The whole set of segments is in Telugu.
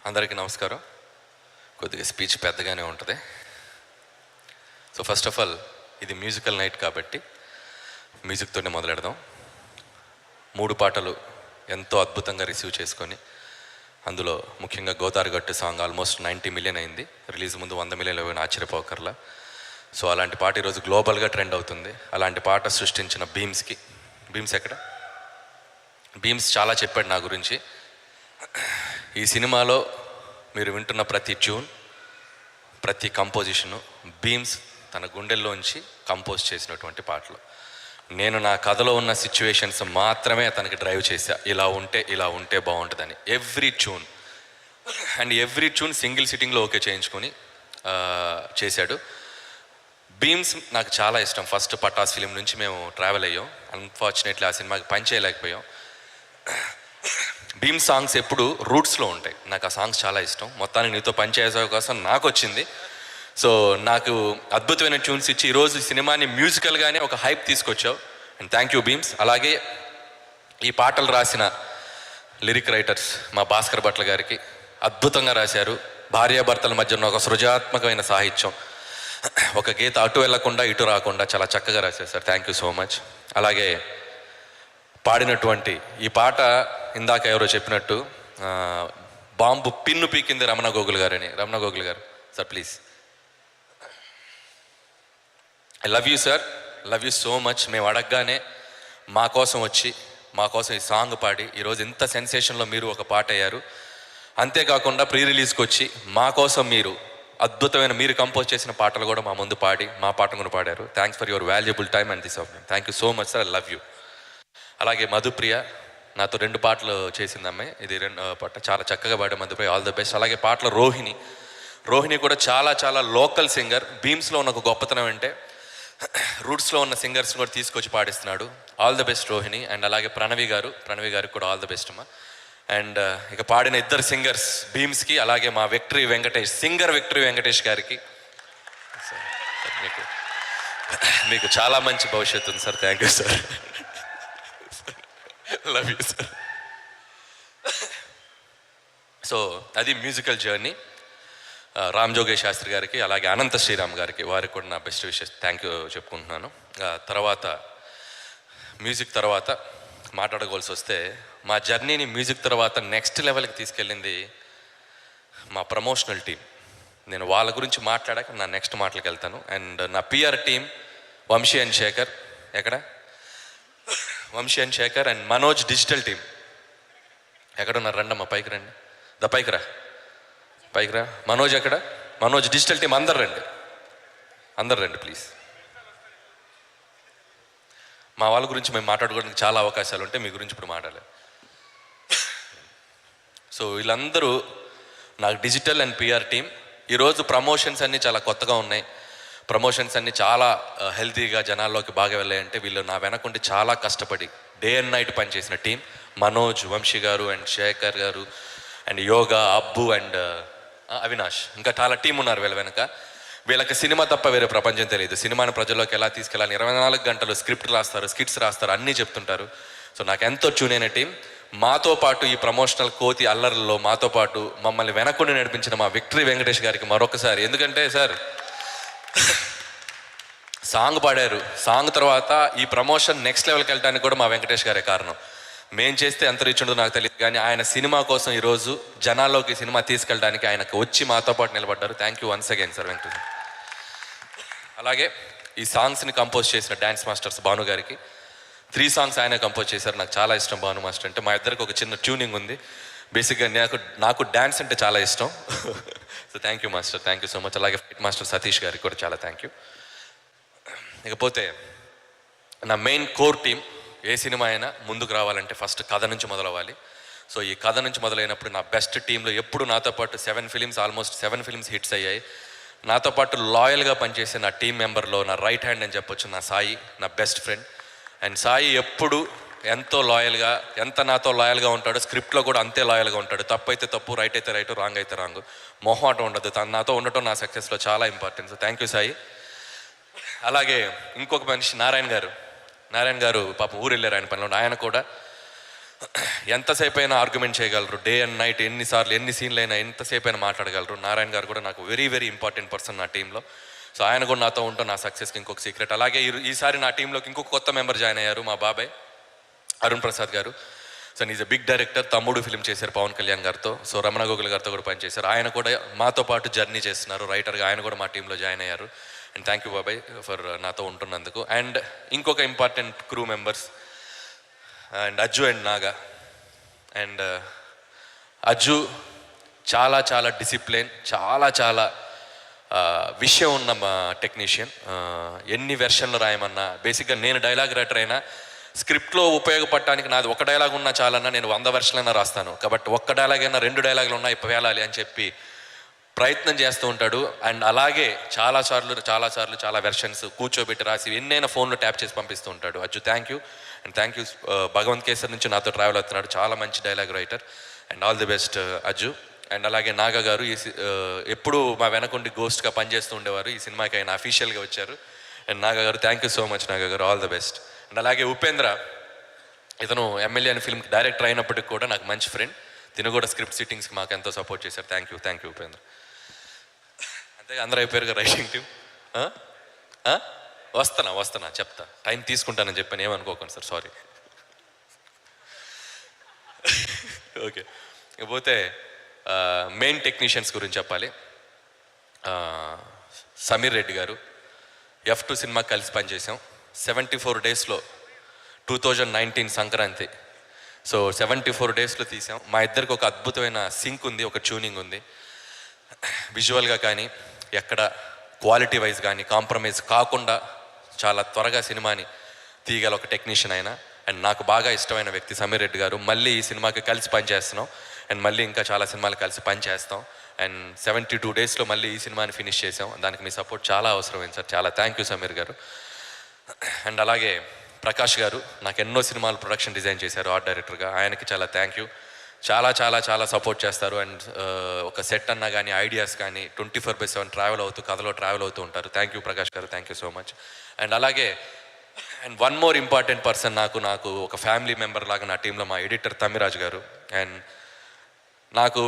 అందరికీ నమస్కారం. కొద్దిగా స్పీచ్ పెద్దగానే ఉంటుంది. సో ఫస్ట్ ఆఫ్ ఆల్ ఇది మ్యూజికల్ నైట్ కాబట్టి మ్యూజిక్తోనే మొదలెడదాం. 3 పాటలు ఎంతో అద్భుతంగా రిసీవ్ చేసుకొని, అందులో ముఖ్యంగా గోదావరిగట్టు సాంగ్ ఆల్మోస్ట్ 90 మిలియన్ అయింది. రిలీజ్ ముందు 100 మిలియన్లు అయినా ఆశ్చర్యపోకర్లా. సో అలాంటి పాట ఈరోజు గ్లోబల్గా ట్రెండ్ అవుతుంది. అలాంటి పాట సృష్టించిన బీమ్స్ ఎక్కడ? బీమ్స్ చాలా చెప్పాడు నా గురించి. ఈ సినిమాలో మీరు వింటున్న ప్రతి ట్యూన్, ప్రతి కంపోజిషను బీమ్స్ తన గుండెల్లోంచి కంపోజ్ చేసినటువంటి పాటలు. నేను నా కథలో ఉన్న సిచ్యువేషన్స్ మాత్రమే అతనికి డ్రైవ్ చేశా, ఇలా ఉంటే బాగుంటుందని. ఎవ్రీ ట్యూన్ సింగిల్ సిట్టింగ్లో ఓకే చేయించుకొని చేశాడు. బీమ్స్ నాకు చాలా ఇష్టం. ఫస్ట్ పటాస్ ఫిలిం నుంచి మేము ట్రావెల్ అయ్యాం. అన్ఫార్చునేట్లీ ఆ సినిమాకి పని చేయలేకపోయాం. బీమ్ సాంగ్స్ ఎప్పుడు రూట్స్లో ఉంటాయి. నాకు ఆ సాంగ్స్ చాలా ఇష్టం. మొత్తానికి నీతో పనిచేసే అవకాశం నాకు వచ్చింది. సో నాకు అద్భుతమైన ట్యూన్స్ ఇచ్చి ఈరోజు సినిమాని మ్యూజికల్గానే ఒక హైప్ తీసుకొచ్చావు. And thank you Bheems. అలాగే ఈ పాటలు రాసిన లిరిక్ రైటర్స్ మా భాస్కర్ భట్ల గారికి అద్భుతంగా రాశారు. భార్యాభర్తల మధ్య ఉన్న ఒక సృజనాత్మకమైన సాహిత్యం, ఒక గీత అటు వెళ్లకుండా ఇటు రాకుండా చాలా చక్కగా రాశారు sir. Thank you so much. అలాగే పాడినటువంటి ఈ పాట ఇందాక ఎవరో చెప్పినట్టు బాంబు పిన్ను పీకింది రమణ గోగుల్ గారు sir please. I love you sir, love you so much. మేము అడగగానే మా కోసం ఈ సాంగ్ పాడి ఈరోజు ఇంత సెన్సేషన్లో మీరు ఒక పాట అయ్యారు. అంతేకాకుండా ప్రీ రిలీజ్కి వచ్చి మా కోసం మీరు అద్భుతమైన మీరు కంపోజ్ చేసిన పాటలు కూడా మా ముందు పాడి మా పాట కూడా పాడారు. Thanks for your valuable time and this of me. Thank you so much sir, I love you. అలాగే మధుప్రియ నాతో 2 పాటలు చేసింది అమ్మాయి. ఇది 2 పాట చాలా చక్కగా పాడే మధుప్రియ, ఆల్ ద బెస్ట్. అలాగే పాటలు రోహిణి కూడా చాలా లోకల్ సింగర్. బీమ్స్లో ఉన్న ఒక గొప్పతనం అంటే రూట్స్లో ఉన్న సింగర్స్ కూడా తీసుకొచ్చి పాడిస్తున్నాడు. All the best Rohini. And అలాగే ప్రణవి గారికి కూడా ఆల్ ద బెస్ట్ అమ్మా. అండ్ ఇక పాడిన 2 సింగర్స్ బీమ్స్కి, అలాగే మా విక్టరీ వెంకటేష్ గారికి మీకు చాలా మంచి భవిష్యత్తు ఉంది sir. Thank you sir, love you sir. So అది మ్యూజికల్ జర్నీ. రామ్ జోగేష్ శాస్త్రి గారికి, అలాగే అనంత శ్రీరామ్ గారికి, వారికి కూడా నా బెస్ట్ విషెస్ థ్యాంక్ యూ చెప్పుకుంటున్నాను. తర్వాత మ్యూజిక్ తర్వాత మాట్లాడుకోవాల్సి వస్తే, మా జర్నీని మ్యూజిక్ తర్వాత నెక్స్ట్ లెవెల్కి తీసుకెళ్ళింది మా ప్రమోషనల్ టీం. నేను వాళ్ళ గురించి మాట్లాడాక నా నెక్స్ట్ మాటలకు వెళ్తాను. అండ్ నా PR team Vamshi and Shekhar and Manoj digital team ఎక్కడున్నారు? రండమ్మా పైకి రండి. పైకి రా. మనోజ్ ఎక్కడ? మనోజ్ డిజిటల్ టీం అందరు రండి ప్లీజ్. మా వాళ్ళ గురించి మేము మాట్లాడుకోవడానికి చాలా అవకాశాలు ఉంటాయి, మీ గురించి ఇప్పుడు మాట్లాడాలి. సో వీళ్ళందరూ నాకు డిజిటల్ అండ్ పిఆర్ టీం. ఈరోజు ప్రమోషన్స్ అన్నీ చాలా కొత్తగా ఉన్నాయి. ప్రమోషన్స్ అన్నీ చాలా హెల్తీగా జనాల్లోకి బాగా వెళ్ళాయంటే వీళ్ళు నా వెనకుండి చాలా కష్టపడి డే అండ్ నైట్ పనిచేసిన టీం. మనోజ్, వంశీ గారు అండ్ శేఖర్ గారు and yoga, Abbu and Avinash, ఇంకా చాలా టీం ఉన్నారు వీళ్ళ వెనక. వీళ్ళకి సినిమా తప్ప వేరే ప్రపంచం తెలియదు. సినిమాని ప్రజల్లోకి ఎలా తీసుకెళ్ళాలి, 24 గంటలు స్క్రిప్ట్ రాస్తారు, స్కిట్స్ రాస్తారు, అన్నీ చెప్తుంటారు. సో నాకు ఎంతో ట్యూన్ అయిన టీం. మాతో పాటు ఈ ప్రమోషనల్ కోతి అల్లర్లలో మాతో పాటు మమ్మల్ని వెనకుండి నడిపించిన మా విక్టరీ వెంకటేష్ గారికి మరొకసారి, ఎందుకంటే సార్ సాంగ్ పాడారు, సాంగ్ తర్వాత ఈ ప్రమోషన్ నెక్స్ట్ లెవెల్కి వెళ్ళడానికి కూడా మా వెంకటేష్ గారే కారణం. మేం చేస్తే ఎంత రీచ్ ఉండదో నాకు తెలియదు, కానీ ఆయన సినిమా కోసం ఈరోజు జనాల్లోకి సినిమా తీసుకెళ్ళడానికి ఆయనకు వచ్చి మాతో పాటు నిలబడ్డారు. Thank you once again sir Venkatesh. అలాగే ఈ సాంగ్స్ని కంపోజ్ చేసిన డ్యాన్స్ మాస్టర్స్ భాను గారికి 3 సాంగ్స్ ఆయన కంపోజ్ చేశారు. నాకు చాలా ఇష్టం భాను మాస్టర్ అంటే. మా ఇద్దరికి ఒక చిన్న ట్యూనింగ్ ఉంది. బేసిక్గా నాకు డ్యాన్స్ అంటే చాలా ఇష్టం. So thank you master, thank you so much. అలాగే ఫైట్ మాస్టర్ సతీష్ గారికి కూడా చాలా థ్యాంక్ యూ. ఇకపోతే నా మెయిన్ కోర్ టీం. ఏ సినిమా అయినా ముందుకు రావాలంటే ఫస్ట్ కథ నుంచి మొదలవ్వాలి. సో ఈ కథ నుంచి మొదలైనప్పుడు నా బెస్ట్ టీంలో ఎప్పుడు నాతో పాటు 7 ఫిలిమ్స్ హిట్స్ అయ్యాయి. నాతో పాటు లాయల్గా పనిచేసే నా టీం మెంబర్లో నా రైట్ హ్యాండ్ అని చెప్పొచ్చు నా సాయి, నా బెస్ట్ ఫ్రెండ్. అండ్ సాయి ఎప్పుడు ఎంత నాతో లాయల్గా ఉంటాడో స్క్రిప్ట్లో కూడా అంతే లాయల్గా ఉంటాడు. తప్పు అయితే తప్పు, రైట్ అయితే రైట్, రాంగ్ అయితే రాంగ్, మొహమాటం ఉండదు. తను నాతో ఉండటం నా సక్సెస్లో చాలా important. So thank you Sai. అలాగే ఇంకొక మనిషి నారాయణ గారు పాపం ఊరు వెళ్ళారు ఆయన పనిలో. ఆయన కూడా ఎంతసేపు అయినా ఆర్గ్యుమెంట్ చేయగలరు, డే అండ్ నైట్ ఎన్నిసార్లు ఎన్ని సీన్లు అయినా ఎంతసేపు అయినా మాట్లాడగలరు. నారాయణ గారు కూడా నాకు వెరీ వెరీ ఇంపార్టెంట్ పర్సన్ నా టీంలో. సో ఆయన కూడా నాతో ఉంటాం నా సక్సెస్కి ఇంకొక సీక్రెట్. అలాగే ఈసారి నా టీంలోకి ఇంకొక కొత్త మెంబర్ జాయిన్ అయ్యారు, మా బాబాయ్ Arun Prasad garu. So is a big director, తమ్ముడు ఫిల్మ్ చేశారు పవన్ కళ్యాణ్ గారితో. సో రమణ గోగుల్ గారితో కూడా పనిచేశారు. ఆయన కూడా మాతో పాటు జర్నీ చేస్తున్నారు రైటర్గా, ఆయన కూడా మా టీంలో జాయిన్ అయ్యారు. అండ్ థ్యాంక్ యూ బాబాయ్ ఫర్ నాతో ఉంటున్నందుకు. అండ్ ఇంకొక important crew members and Ajju and Naga. And Ajju చాలా చాలా డిసిప్లిన్, చాలా చాలా విషయం ఉన్న మా టెక్నీషియన్. ఎన్ని వెర్షన్లు రాయమన్నా, బేసిక్గా నేను డైలాగ్ రైటర్ అయినా స్క్రిప్ట్లో ఉపయోగపడటానికి నాది ఒక డైలాగ్ ఉన్నా చాలన్నా నేను 100 వెర్షన్లైనా రాస్తాను. కాబట్టి ఒక్క డైలాగ్ అయినా 2 డైలాగులు ఉన్నాయి వేలాలి అని చెప్పి ప్రయత్నం చేస్తూ ఉంటాడు. అండ్ అలాగే చాలాసార్లు చాలా వెర్షన్స్ కూర్చోబెట్టి రాసి ఎన్నైనా ఫోన్లో ట్యాప్ చేసి పంపిస్తూ ఉంటాడు. Ajju thank you. And thank you Bhagavanth Kesari నుంచి నాతో ట్రావెల్ అవుతున్నాడు, చాలా మంచి dialogue writer. And all the best Ajju. And అలాగే నాగా గారు ఎప్పుడూ మా వెనకుండి గోస్ట్గా పనిచేస్తూ ఉండేవారు. ఈ సినిమాకి ఆయన అఫీషియల్గా వచ్చారు. అండ్ నాగా గారు thank you so much Naga గారు, ఆల్ ది బెస్ట్. అండ్ అలాగే ఉపేంద్ర, ఇతను ఎమ్మెల్యే అని ఫిల్మ్కి డైరెక్టర్ అయినప్పటికి కూడా నాకు మంచి ఫ్రెండ్. తిను కూడా స్క్రిప్ట్ సిట్టింగ్స్కి మాకు ఎంతో సపోర్ట్ చేశారు. Thank you Upendra. అంతే అందరూ అయిపోయారు రైటింగ్ టీం. వస్తున్నా చెప్తా, టైం తీసుకుంటానని చెప్పాను, ఏమనుకోకండి సార్, సారీ. ఓకే, ఇకపోతే మెయిన్ టెక్నీషియన్స్ గురించి చెప్పాలి. సమీర్ రెడ్డి గారు, F2 సినిమా కలిసి పనిచేసాం. 74 డేస్లో 2019 సంక్రాంతి. సో 74 డేస్లో తీసాం. మా ఇద్దరికి ఒక అద్భుతమైన సింక్ ఉంది, ఒక ట్యూనింగ్ ఉంది. విజువల్గా కానీ ఎక్కడ క్వాలిటీ వైజ్ కానీ కాంప్రమైజ్ కాకుండా చాలా త్వరగా సినిమాని తీయగల ఒక టెక్నీషియన్ అయినా. అండ్ నాకు బాగా ఇష్టమైన వ్యక్తి సమీర్ రెడ్డి గారు. మళ్ళీ ఈ సినిమాకి కలిసి పనిచేస్తున్నాం. అండ్ మళ్ళీ ఇంకా చాలా సినిమాలు కలిసి పనిచేస్తాం. అండ్ 72 డేస్లో మళ్ళీ ఈ సినిమాని ఫినిష్ చేసాం. దానికి మీ సపోర్ట్ చాలా అవసరమైంది సార్, చాలా థ్యాంక్ యూ సమీర్ గారు. అండ్ అలాగే ప్రకాష్ గారు నాకు ఎన్నో సినిమాలు ప్రొడక్షన్ డిజైన్ చేశారు ఆర్ట్ డైరెక్టర్గా, ఆయనకి చాలా థ్యాంక్ యూ. చాలా సపోర్ట్ చేస్తారు. అండ్ ఒక సెట్ అన్నా కానీ ఐడియాస్ కానీ 24/7 ట్రావెల్ అవుతూ కథలో ట్రావెల్ అవుతూ ఉంటారు. థ్యాంక్ యూ ప్రకాష్ గారు, thank you so much. And అలాగే వన్ మోర్ ఇంపార్టెంట్ పర్సన్, నాకు ఒక ఫ్యామిలీ మెంబర్ లాగా నా టీంలో మా ఎడిటర్ తమ్మిరాజు గారు. అండ్ నాకు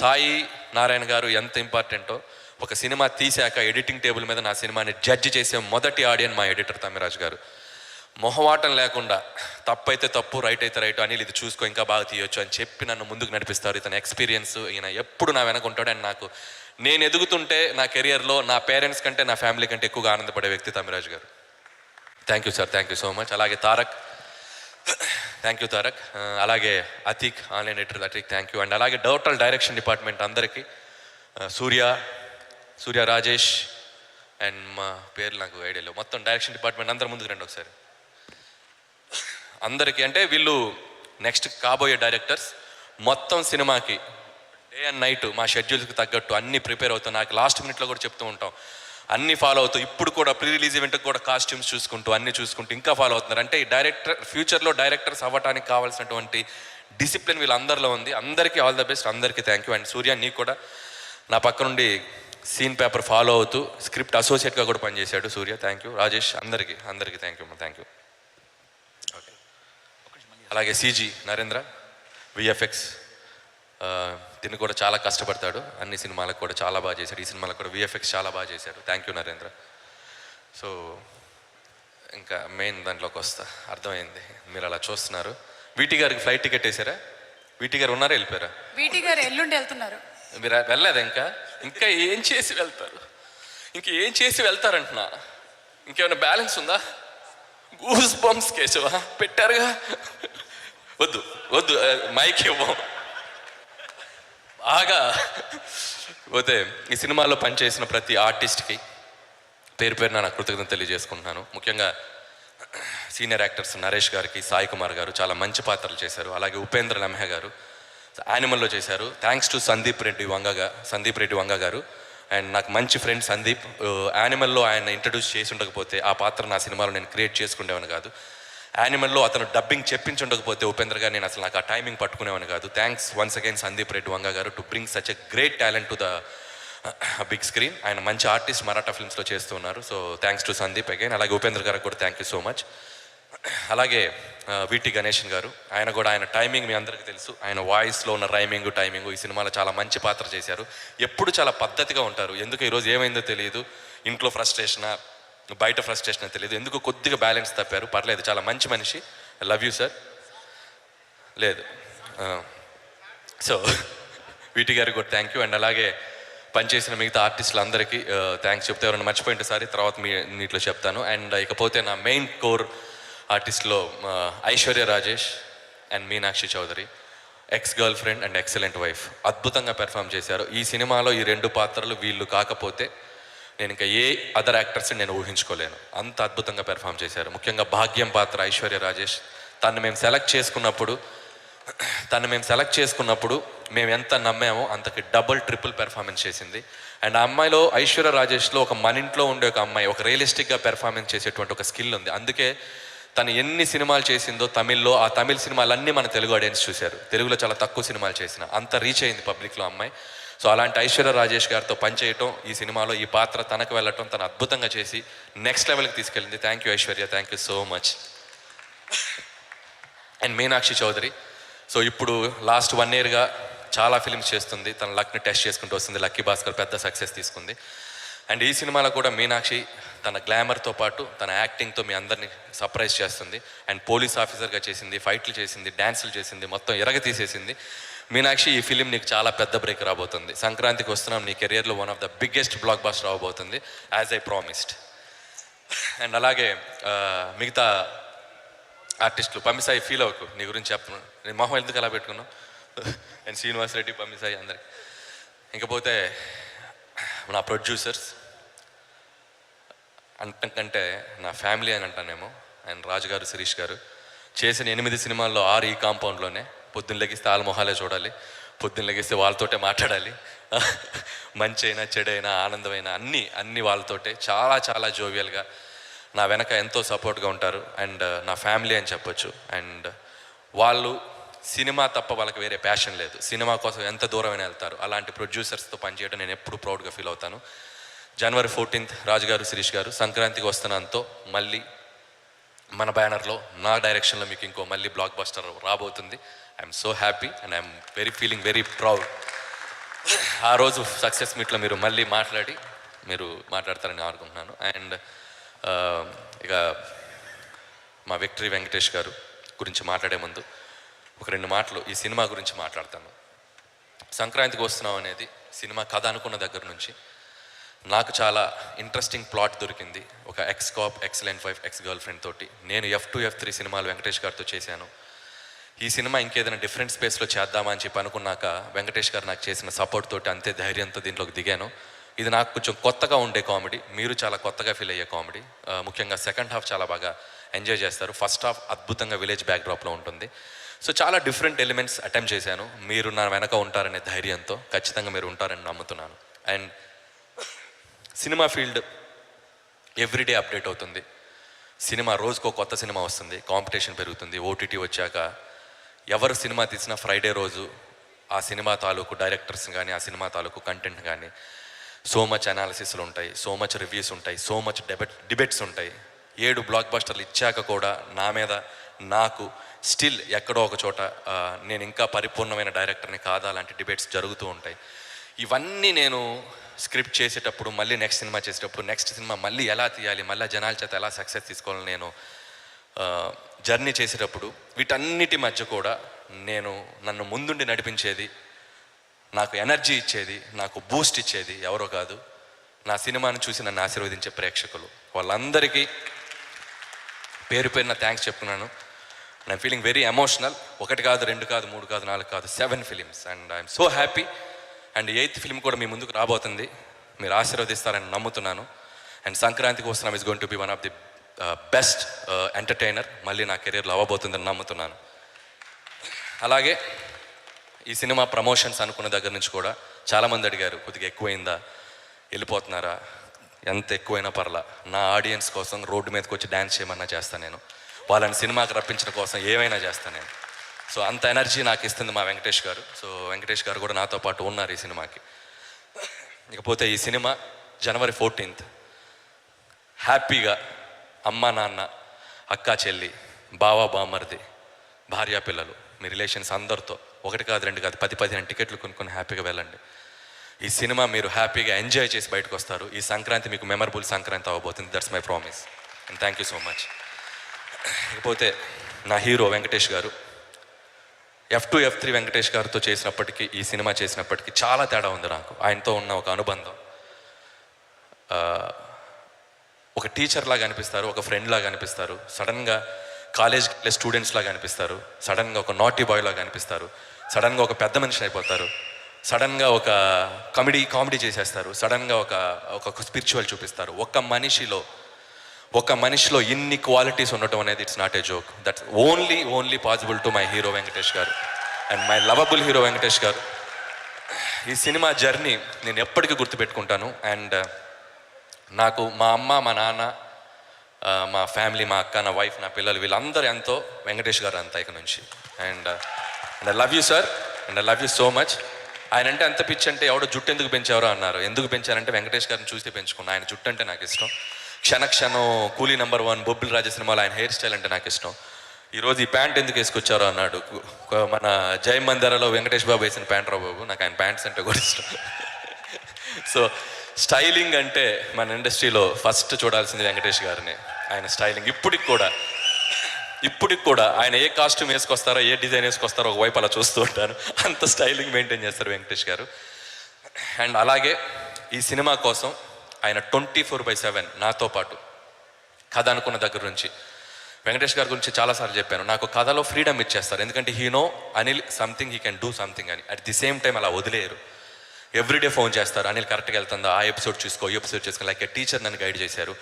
సాయి నారాయణ గారు ఎంత ఇంపార్టెంటో, ఒక సినిమా తీశాక ఎడిటింగ్ టేబుల్ మీద నా సినిమాని జడ్జి చేసే మొదటి ఆడియన్ మా ఎడిటర్ తమ్మిరాజు గారు. మొహమాటం లేకుండా తప్పైతే తప్పు, రైట్ అయితే రైట్, అనిల్ ఇది చూసుకో ఇంకా బాగా తీయొచ్చు అని చెప్పి నన్ను ముందుకు నడిపిస్తారు. ఇతను ఎక్స్పీరియన్స్, ఈయన ఎప్పుడు నా వెనకుంటాడు. అండ్ నేను ఎదుగుతుంటే నా కెరియర్లో నా పేరెంట్స్ కంటే నా ఫ్యామిలీ కంటే ఎక్కువగా ఆనందపడే వ్యక్తి తమ్మిరాజు గారు. Thank you sir, thank you so much. అలాగే తారక్, థ్యాంక్ యూ తారక్. అలాగే Atiq, online editor Atiq, thank you. And అలాగే టోటల్ డైరెక్షన్ డిపార్ట్మెంట్ అందరికీ, సూర్య రాజేష్ అండ్ మా పేర్లు నాకు ఐడియా లేవు, మొత్తం డైరెక్షన్ డిపార్ట్మెంట్ అందరు ముందుకు రండి ఒకసారి. అందరికీ అంటే వీళ్ళు నెక్స్ట్ కాబోయే డైరెక్టర్స్. మొత్తం సినిమాకి డే అండ్ నైట్ మా షెడ్యూల్కి తగ్గట్టు అన్నీ ప్రిపేర్ అవుతాం. నాకు లాస్ట్ మినిట్లో కూడా చెప్తూ ఉంటాం, అన్నీ ఫాలో అవుతూ ఇప్పుడు కూడా ప్రీ రిలీజ్ ఈవెంట్కి కూడా కాస్ట్యూమ్స్ చూసుకుంటూ అన్నీ చూసుకుంటూ ఇంకా ఫాలో అవుతున్నారు. అంటే ఈ ఫ్యూచర్లో డైరెక్టర్స్ అవ్వడానికి కావాల్సినటువంటి డిసిప్లిన్ వీళ్ళందరిలో ఉంది. అందరికీ ఆల్ ద బెస్ట్, అందరికీ థ్యాంక్ యూ. అండ్ సూర్య నీకు కూడా నా పక్క నుండి సీన్ పేపర్ ఫాలో అవుతూ స్క్రిప్ట్ అసోసియేట్గా కూడా పనిచేశాడు సూర్య, థ్యాంక్ యూ. రాజేష్, అందరికీ thank you, thank you. Okay, అలాగే CG నరేంద్ర, VFX, దీన్ని కూడా చాలా కష్టపడతాడు. అన్ని సినిమాలకు కూడా చాలా బాగా చేశాడు. ఈ సినిమాలకు కూడా VFX చాలా బాగా చేశాడు. Thank you Narendra. సో ఇంకా మెయిన్ దాంట్లోకి వస్తా, అర్థమైంది మీరు అలా చూస్తున్నారు. వీటి గారికి ఫ్లైట్ టికెట్ వేసారా? వీటి గారు ఉన్నారా, వెళ్ళిపోయారా? వీటి గారు ఎల్లుండి వెళ్తున్నారు. మీరు వెళ్ళలేదు ఇంకా ఏం చేసి వెళ్తారు? ఏం చేసి వెళ్తారంటున్నా? ఇంకేమైనా బ్యాలెన్స్ ఉందా? గూస్ బంప్స్ కేశవా పెట్టారుగా, వద్దు మైక్ ఇవ్వం. బాగా పోతే ఈ సినిమాలో పనిచేసిన ప్రతి ఆర్టిస్ట్కి పేరున నా కృతజ్ఞత తెలియజేసుకుంటున్నాను. ముఖ్యంగా సీనియర్ యాక్టర్స్ నరేష్ గారికి, సాయి కుమార్ గారు చాలా మంచి పాత్రలు చేశారు. అలాగే ఉపేంద్ర లమ్హ గారు యానిమల్లో చేశారు. థ్యాంక్స్ టు సందీప్ రెడ్డి వంగ గారు. అండ్ నాకు మంచి ఫ్రెండ్ సందీప్. యానిమల్లో ఆయన ఇంట్రడ్యూస్ చేసి ఉండకపోతే ఆ పాత్ర నా సినిమాలో నేను క్రియేట్ చేసుకునేవాని కాదు. యానిమల్లో అతను డబ్బింగ్ చెప్పించుండకపోతే ఉపేంద్ర గారు నాకు ఆ టైమింగ్ పట్టుకునేవాని కాదు. Thanks once again Sandeep Reddy Vanga గారు to bring such a great talent to the big screen. ఆయన మంచి ఆర్టిస్ట్ మరాఠా ఫిల్మ్స్లో చేస్తున్నారు. So thanks to Sandeep again. అలాగే ఉపేంద్ర గారికి కూడా థ్యాంక్ యూ సో మచ్. అలాగే విటి గణేషన్ గారు. ఆయన కూడా ఆయన టైమింగ్ మీ అందరికీ తెలుసు. ఆయన వాయిస్లో ఉన్న టైమింగ్ ఈ సినిమాలో చాలా మంచి పాత్ర చేశారు. ఎప్పుడు చాలా పద్ధతిగా ఉంటారు. ఎందుకు ఈరోజు ఏమైందో తెలియదు, ఇంట్లో ఫ్రస్ట్రేషనా బయట ఫ్రస్ట్రేషన్ తెలియదు, ఎందుకు కొద్దిగా బ్యాలెన్స్ తప్పారు. పర్లేదు, చాలా మంచి మనిషి. I love you sir. లేదు, సో వీటి గారికి కూడా థ్యాంక్ యూ. అండ్ అలాగే పనిచేసిన మిగతా ఆర్టిస్టులందరికీ థ్యాంక్స్ చెప్తే ఎవరైనా మర్చిపోయింటే సారి తర్వాత నీటిలో చెప్తాను. అండ్ ఇకపోతే నా మెయిన్ కోర్ ఆర్టిస్ట్లో Aishwarya Rajesh and Meenakshi Chaudhary, ex girlfriend and excellent wife, అద్భుతంగా పెర్ఫామ్ చేశారు. ఈ సినిమాలో ఈ 2 పాత్రలు వీళ్ళు కాకపోతే నేను ఇంకా ఏ అదర్ యాక్టర్స్ని నేను ఊహించుకోలేను. అంత అద్భుతంగా పెర్ఫామ్ చేశారు. ముఖ్యంగా భాగ్యం పాత్ర ఐశ్వర్య రాజేష్, తను మేము సెలెక్ట్ చేసుకున్నప్పుడు మేము ఎంత నమ్మామో అంతకి డబుల్ ట్రిపుల్ పెర్ఫార్మెన్స్ చేసింది. అండ్ ఆ అమ్మాయిలో, ఐశ్వర్య రాజేష్లో ఒక మన ఇంట్లో ఉండే ఒక అమ్మాయి, ఒక రియలిస్టిక్గా పెర్ఫార్మెన్స్ చేసేటువంటి ఒక స్కిల్ ఉంది. అందుకే తను ఎన్ని సినిమాలు చేసిందో తమిళ్లో, ఆ తమిళ్ సినిమాలన్నీ మన తెలుగు ఆడియన్స్ చూశారు. తెలుగులో చాలా తక్కువ సినిమాలు చేసిన, అంత రీచ్ అయింది పబ్లిక్లో అమ్మాయి. సో అలాంటి ఐశ్వర్య రాజేష్ గారితో పనిచేయటం, ఈ సినిమాలో ఈ పాత్ర తనకు వెళ్ళటం, తను అద్భుతంగా చేసి నెక్స్ట్ లెవెల్కి తీసుకెళ్ళింది. Thank you Aishwarya, thank you so much. And Meenakshi Chaudhary, so ఇప్పుడు లాస్ట్ 1 yearగా చాలా ఫిల్మ్స్ చేస్తుంది. తన లక్ని టెస్ట్ చేసుకుంటూ వస్తుంది. లక్కీ భాస్కర్ పెద్ద సక్సెస్ తీసుకుంది. అండ్ ఈ సినిమాలో కూడా మీనాక్షి తన గ్లామర్తో పాటు తన యాక్టింగ్తో మీ అందరినీ సర్ప్రైజ్ చేస్తుంది. అండ్ పోలీస్ ఆఫీసర్గా చేసింది, ఫైట్లు చేసింది, డ్యాన్సులు చేసింది, మొత్తం తీసేసింది. మీనాక్షి, ఈ ఫిలిం నీకు చాలా పెద్ద బ్రేక్ రాబోతుంది. సంక్రాంతికి వస్తున్నాం, నీ కెరియర్లో one of the biggest blockbuster రాబోతుంది, యాజ్ ఐ ప్రామిస్డ్. అండ్ అలాగే మిగతా ఆర్టిస్టులు, పమ్మిసాయి ఫీల్ అవ్వకు, నీ గురించి చెప్తున్నాను. నేను మొహం ఎందుకు అలా పెట్టుకున్నాను. అండ్ శ్రీనివాస్ రెడ్డి, పమ్మిసాయి అందరికి. ఇంకపోతే నా ప్రొడ్యూసర్స్ అంటకంటే నా ఫ్యామిలీ అని అంటానేమో. అండ్ రాజు గారు, శిరీష్ గారు చేసిన 8 సినిమాల్లో 6 ఈ కాంపౌండ్లోనే. పొద్దున్న లెగిస్తే వాళ్ళ మొహాలే చూడాలి, పొద్దున్న లెగిస్తే వాళ్ళతోటే మాట్లాడాలి. మంచి అయినా చెడైనా ఆనందమైనా అన్నీ వాళ్ళతోటే. చాలా చాలా జోవియల్గా నా వెనక ఎంతో సపోర్ట్గా ఉంటారు. అండ్ నా ఫ్యామిలీ అని చెప్పొచ్చు. అండ్ వాళ్ళు సినిమా తప్ప వాళ్ళకి వేరే ప్యాషన్ లేదు. సినిమా కోసం ఎంత దూరమైనా వెళ్తారు. అలాంటి ప్రొడ్యూసర్స్తో పనిచేయడం నేను ఎప్పుడు ప్రౌడ్గా ఫీల్ అవుతాను. January 14th రాజుగారు, శిరీష్ గారు సంక్రాంతికి వస్తున్నానుతో మళ్ళీ మన బ్యానర్లో, నా డైరెక్షన్లో మీకు ఇంకో మళ్ళీ బ్లాక్ బస్టర్ రాబోతుంది. I'm so happy and I'm feeling very proud. ఆ రోజు సక్సెస్ మీట్లో మీరు మళ్ళీ మాట్లాడతారని అనుకుంటున్నాను. అండ్ ఇక మా విక్టరీ వెంకటేష్ గారు గురించి మాట్లాడే ముందు ఒక 2 మాటలు ఈ సినిమా గురించి మాట్లాడతాను. సంక్రాంతికి వస్తున్నాం అనేది సినిమా కథ అనుకున్న దగ్గర నుంచి నాకు చాలా ఇంట్రెస్టింగ్ ప్లాట్ దొరికింది. ఒక X cap, excellent wife, ex girl friend తోటి. నేను F2, F3 సినిమాలు వెంకటేష్ గారితో చేశాను. ఈ సినిమా ఇంకేదైనా డిఫరెంట్ స్పేస్లో చేద్దామా అని చెప్పి అనుకున్నాక వెంకటేష్ గారు నాకు చేసిన సపోర్ట్ తోటి అంతే ధైర్యంతో దీంట్లోకి దిగాను. ఇది నాకు కొంచెం కొత్తగా ఉండే కామెడీ, మీరు చాలా కొత్తగా ఫీల్ అయ్యే కామెడీ. ముఖ్యంగా సెకండ్ హాఫ్ చాలా బాగా ఎంజాయ్ చేస్తారు. ఫస్ట్ హాఫ్ అద్భుతంగా విలేజ్ బ్యాక్డ్రాప్లో ఉంటుంది. సో చాలా డిఫరెంట్ ఎలిమెంట్స్ అటెంప్ట్ చేశాను. మీరు నా వెనక ఉంటారనే ధైర్యంతో, ఖచ్చితంగా మీరు ఉంటారని నమ్ముతున్నాను. And cinema field everyday update అవుతుంది. సినిమా రోజుకో కొత్త సినిమా వస్తుంది, కాంపిటీషన్ పెరుగుతుంది. OTT వచ్చాక ఎవరు సినిమా తీసినా ఫ్రైడే రోజు ఆ సినిమా తాలూకు డైరెక్టర్స్ కానీ, ఆ సినిమా తాలూకు కంటెంట్ కానీ సో మచ్ అనాలిసిస్లు ఉంటాయి, సో మచ్ రివ్యూస్ ఉంటాయి, సో మచ్ డిబేట్స్ ఉంటాయి. 7 బ్లాక్ బస్టర్లు ఇచ్చాక కూడా నా మీద నాకు స్టిల్ ఎక్కడో ఒక చోట నేను ఇంకా పరిపూర్ణమైన డైరెక్టర్ని కాదా లాంటి డిబేట్స్ జరుగుతూ ఉంటాయి. ఇవన్నీ నేను స్క్రిప్ట్ చేసేటప్పుడు, మళ్ళీ నెక్స్ట్ సినిమా చేసేటప్పుడు, నెక్స్ట్ సినిమా మళ్ళీ ఎలా తీయాలి, మళ్ళీ జనాల చేత ఎలా సక్సెస్ తీసుకోవాలని నేను జర్నీ చేసేటప్పుడు వీటన్నిటి మధ్య కూడా నన్ను ముందుండి నడిపించేది, నాకు ఎనర్జీ ఇచ్చేది, నాకు బూస్ట్ ఇచ్చేది ఎవరో కాదు, నా సినిమాను చూసి నన్ను ఆశీర్వదించే ప్రేక్షకులు. వాళ్ళందరికీ పేరు పేరున థ్యాంక్స్ చెప్తున్నాను. I'm feeling very emotional. 1 కాదు, 2 కాదు, 3 కాదు, 4 కాదు, 7 films. And I'm so happy. And 8th film కూడా మీ ముందుకు రాబోతుంది. మీరు ఆశీర్వదిస్తారని నమ్ముతున్నాను. అండ్ సంక్రాంతికి వస్తున్నాం is going to be one of the best entertainer మళ్ళీ నా కెరీర్లో అవ్వబోతుందని నమ్ముతున్నాను. అలాగే ఈ సినిమా ప్రమోషన్స్ అనుకున్న దగ్గర నుంచి కూడా చాలామంది అడిగారు, కొద్దిగా ఎక్కువైందా, వెళ్ళిపోతున్నారా? ఎంత ఎక్కువైనా పర్లా, నా ఆడియన్స్ కోసం రోడ్డు మీదకి వచ్చి డ్యాన్స్ చేయమన్నా చేస్తాను నేను. వాళ్ళని సినిమాకి రప్పించడం కోసం ఏమైనా చేస్తాను నేను. సో అంత ఎనర్జీ నాకు ఇస్తుంది మా వెంకటేష్ గారు. సో వెంకటేష్ గారు కూడా నాతో పాటు ఉన్నారు ఈ సినిమాకి. ఇకపోతే ఈ సినిమా January 14th హ్యాపీగా అమ్మ, నాన్న, అక్క, చెల్లి బావా బామ్మర్ది, భార్యా పిల్లలు, మీ రిలేషన్స్ అందరితో 1 కాదు 2 కాదు 10-15 టికెట్లు కొనుక్కొని హ్యాపీగా వెళ్ళండి. ఈ సినిమా మీరు హ్యాపీగా ఎంజాయ్ చేసి బయటకు వస్తారు. ఈ సంక్రాంతి మీకు మెమరబుల్ సంక్రాంతి అవ్వబోతుంది. That's my promise and thank you so much. ఇకపోతే నా హీరో వెంకటేష్ గారు, F2 F3 వెంకటేష్ గారితో చేసినప్పటికీ ఈ సినిమా చేసినప్పటికీ చాలా తేడా ఉంది నాకు. ఆయనతో ఉన్న ఒక అనుబంధం, ఒక టీచర్ లాగా అనిపిస్తారు, ఒక ఫ్రెండ్ లాగా అనిపిస్తారు, సడన్గా కాలేజ్కి వెళ్ళే స్టూడెంట్స్ లాగా అనిపిస్తారు, సడన్గా ఒక నాటీ బాయ్ లాగా అనిపిస్తారు, సడన్గా ఒక పెద్ద మనిషి అయిపోతారు, సడన్గా ఒక కామెడీ చేసేస్తారు, సడన్గా ఒక స్పిరిచువల్ చూపిస్తారు. ఒక మనిషిలో ఇన్ని క్వాలిటీస్ ఉండటం అనేది it's not a joke. That's only possible to my hero Venkatesh గారు and my lovable hero Venkatesh గారు. ఈ సినిమా జర్నీ నేను ఎప్పటికీ గుర్తుపెట్టుకుంటాను. అండ్ నాకు మా అమ్మ, మా నాన్న, మా ఫ్యామిలీ, మా అక్క, నా వైఫ్, నా పిల్లలు, వీళ్ళందరూ ఎంతో, వెంకటేష్ గారు అంతా ఇక నుంచి. And I love you sir and I love you so much. ఆయన అంటే అంత పిచ్చి అంటే ఎవడో జుట్టు ఎందుకు పెంచారో అన్నారు. ఎందుకు పెంచారంటే వెంకటేష్ గారిని చూస్తే పెంచుకున్నా. ఆయన జుట్టు అంటే నాకు ఇష్టం. క్షణక్షణం, కూలీ నెంబర్ 1, బొబ్బిల్ రాజా సినిమాలో ఆయన హెయిర్ స్టైల్ అంటే నాకు ఇష్టం. ఈరోజు ఈ ప్యాంట్ ఎందుకు వేసుకొచ్చారో అన్నాడు. మన జై మందిరలో వెంకటేష్ బాబు వేసిన ప్యాంట్ రా బాబు, నాకు ఆయన ప్యాంట్స్ అంటే కూడా ఇష్టం. సో స్టైలింగ్ అంటే మన ఇండస్ట్రీలో ఫస్ట్ చూడాల్సింది వెంకటేష్ గారిని. ఆయన స్టైలింగ్ ఇప్పటికి కూడా ఆయన ఏ కాస్ట్యూమ్ వేసుకొస్తారో, ఏ డిజైన్ వేసుకొస్తారో ఒకవైపు అలా చూస్తూ ఉంటాను. అంత స్టైలింగ్ మెయింటైన్ చేస్తారు వెంకటేష్ గారు. అండ్ అలాగే ఈ సినిమా కోసం ఆయన 24/7 నాతో పాటు కథ అనుకున్న దగ్గర నుంచి, వెంకటేష్ గారి గురించి చాలాసార్లు చెప్పాను, నాకు కథలో ఫ్రీడమ్ ఇచ్చేస్తారు. ఎందుకంటే Anil something he can do something అని. అట్ ది సేమ్ టైం అలా వదిలేయరు. ఎవ్రీడే ఫోన్ చేస్తారు, అనిల్ కరెక్ట్గా వెళ్తుందా, ఆ ఎపిసోడ్ చూసుకో, ఈ ఎపిసోడ్ చేసుకో, లైక్ ఏ టీచర్ నన్ను గైడ్ చేశారు.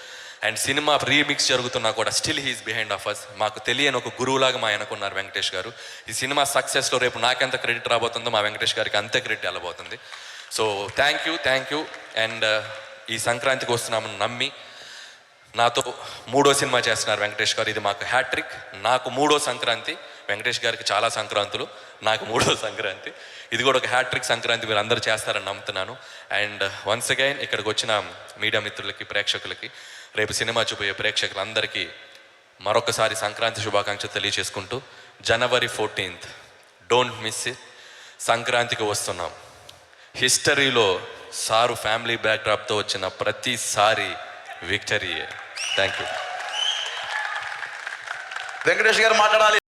అండ్ సినిమా రీమిక్స్ జరుగుతున్నా కూడా still he's behind of us. మాకు తెలియని ఒక గురువులాగా మా అనుకున్నారు వెంకటేష్ గారు. ఈ సినిమా సక్సెస్లో రేపు నాకెంత క్రెడిట్ రాబోతుందో మా వెంకటేష్ గారికి అంతే క్రెడిట్ వెళ్ళబోతుంది. So thank you. అండ్ ఈ సంక్రాంతికి వస్తున్నామని నమ్మి నాతో 3వ సినిమా చేస్తున్నారు వెంకటేష్ గారు. ఇది మాకు హ్యాట్రిక్. నాకు 3వ సంక్రాంతి, వెంకటేష్ గారికి చాలా సంక్రాంతులు, నాకు 3వ సంక్రాంతి. ఇది కూడా ఒక హ్యాట్రిక్ సంక్రాంతి మీరు అందరూ చేస్తారని నమ్ముతున్నాను. అండ్ వన్స్ అగైన్ ఇక్కడికి వచ్చిన మీడియా మిత్రులకి, ప్రేక్షకులకి, రేపు సినిమా చూపోయే ప్రేక్షకులందరికీ మరొకసారి సంక్రాంతి శుభాకాంక్షలు తెలియజేసుకుంటూ, January 14th don't miss it. సంక్రాంతికి వస్తున్నాం. హిస్టరీలో సారు ఫ్యామిలీ బ్యాక్డ్రాప్తో వచ్చిన ప్రతిసారి విక్టరీయే. Thank you. వెంకటేష్ గారు మాట్లాడాలి.